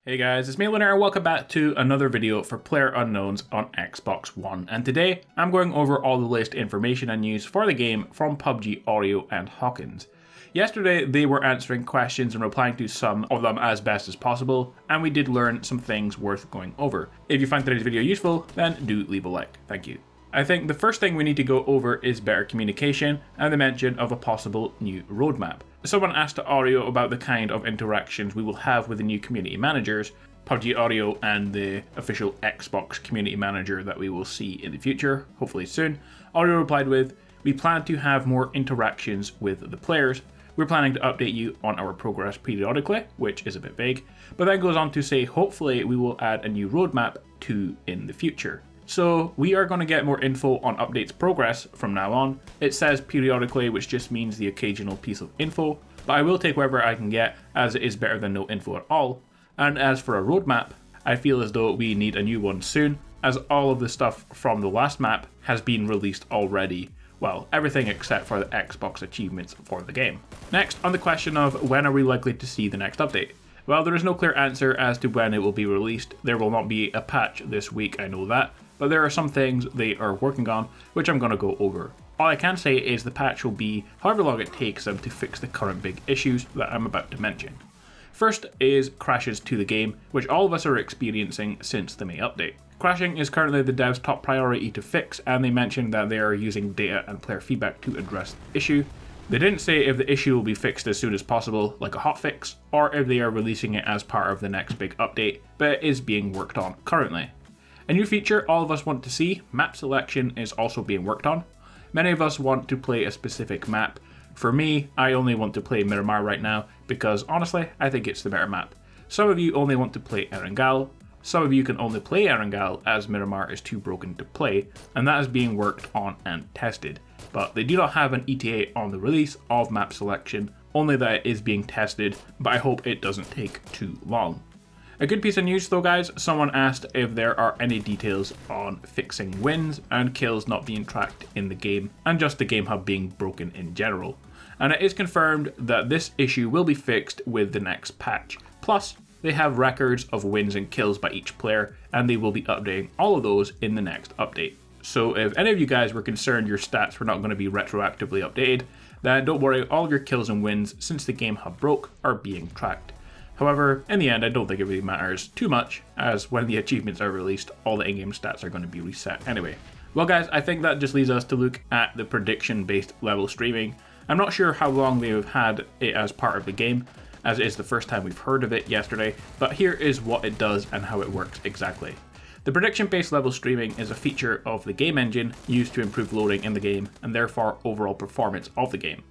Hey guys, it's me Lunar and welcome back to another video for Playerunknowns on Xbox One. And today I'm going over all the latest information and news for the game from PUBG Audio and Hawkins. Yesterday they were answering questions and replying to some of them as best as possible, and we did learn some things worth going over. If you find today's video useful, then do leave a like. Thank you. I think the first thing we need to go over is better communication and the mention of a possible new roadmap. Someone asked Audio about the kind of interactions we will have with the new community managers, PUBG Audio and the official Xbox community manager that we will see in the future, hopefully soon. Audio replied with, "We plan to have more interactions with the players. We're planning to update you on our progress periodically," which is a bit vague, but then goes on to say hopefully we will add a new roadmap too in the future. So we are going to get more info on updates progress from now on. It says periodically, which just means the occasional piece of info, but I will take whatever I can get as it is better than no info at all. And as for a roadmap, I feel as though we need a new one soon, as all of the stuff from the last map has been released already. Well, everything except for the Xbox achievements for the game. Next, on the question of when are we likely to see the next update? Well, there is no clear answer as to when it will be released. There will not be a patch this week, I know that, but there are some things they are working on, which I'm going to go over. All I can say is the patch will be however long it takes them to fix the current big issues that I'm about to mention. First is crashes to the game, which all of us are experiencing since the May update. Crashing is currently the devs' top priority to fix, and they mentioned that they are using data and player feedback to address the issue. They didn't say if the issue will be fixed as soon as possible, like a hotfix, or if they are releasing it as part of the next big update, but it is being worked on currently. A new feature all of us want to see, map selection, is also being worked on. Many of us want to play a specific map. For me, I only want to play Miramar right now because honestly, I think it's the better map. Some of you only want to play Erangel. Some of you can only play Erangel as Miramar is too broken to play, and that is being worked on and tested. But they do not have an ETA on the release of map selection, only that it is being tested, but I hope it doesn't take too long. A good piece of news though guys, someone asked if there are any details on fixing wins and kills not being tracked in the game, and just the game hub being broken in general. And it is confirmed that this issue will be fixed with the next patch. Plus, they have records of wins and kills by each player, and they will be updating all of those in the next update. So if any of you guys were concerned your stats were not going to be retroactively updated, then don't worry, all of your kills and wins since the game hub broke are being tracked. However, in the end, I don't think it really matters too much, as when the achievements are released, all the in-game stats are going to be reset anyway. Well guys, I think that just leads us to look at the prediction-based level streaming. I'm not sure how long they have had it as part of the game, as it is the first time we've heard of it yesterday, but here is what it does and how it works exactly. The prediction-based level streaming is a feature of the game engine used to improve loading in the game and therefore overall performance of the game.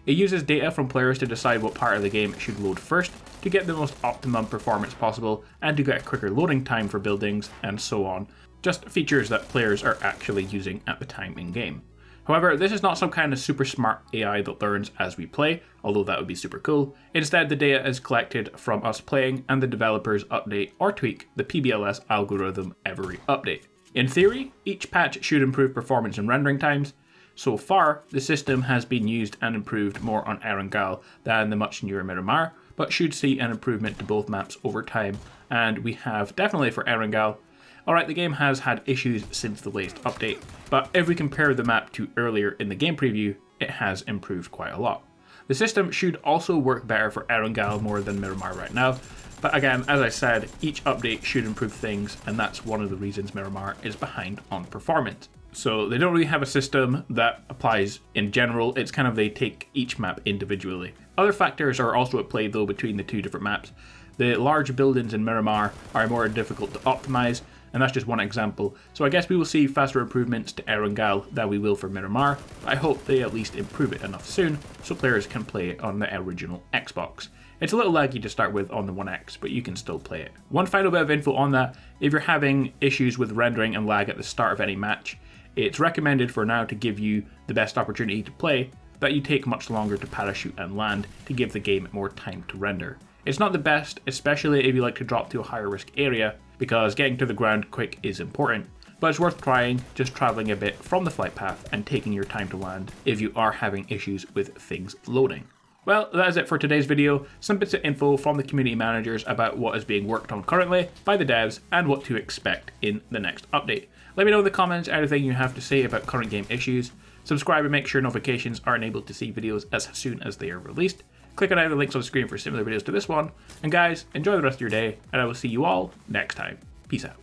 It uses data from players to decide what part of the game should load first to get the most optimum performance possible and to get a quicker loading time for buildings and so on, just features that players are actually using at the time in game. However, this is not some kind of super smart AI that learns as we play, although that would be super cool. Instead, the data is collected from us playing and the developers update or tweak the PBLS algorithm every update. In theory, each patch should improve performance and rendering times. So far, the system has been used and improved more on Erangel than the much newer Miramar, but should see an improvement to both maps over time, and we have definitely for Erangel. Alright, the game has had issues since the latest update, but if we compare the map to earlier in the game preview, it has improved quite a lot. The system should also work better for Erangel more than Miramar right now, but again, as I said, each update should improve things, and that's one of the reasons Miramar is behind on performance. So they don't really have a system that applies in general, it's kind of they take each map individually. Other factors are also at play though between the two different maps. The large buildings in Miramar are more difficult to optimize, and that's just one example. So I guess we will see faster improvements to Erangel than we will for Miramar. I hope they at least improve it enough soon so players can play it on the original Xbox. It's a little laggy to start with on the One X, but you can still play it. One final bit of info on that, if you're having issues with rendering and lag at the start of any match, it's recommended for now to give you the best opportunity to play, that you take much longer to parachute and land to give the game more time to render. It's not the best, especially if you like to drop to a higher risk area, because getting to the ground quick is important, but it's worth trying, just traveling a bit from the flight path and taking your time to land if you are having issues with things loading. Well, that is it for today's video. Some bits of info from the community managers about what is being worked on currently by the devs and what to expect in the next update. Let me know in the comments anything you have to say about current game issues. Subscribe and make sure notifications are enabled to see videos as soon as they are released. Click on any of the links on the screen for similar videos to this one. And guys, enjoy the rest of your day, and I will see you all next time. Peace out.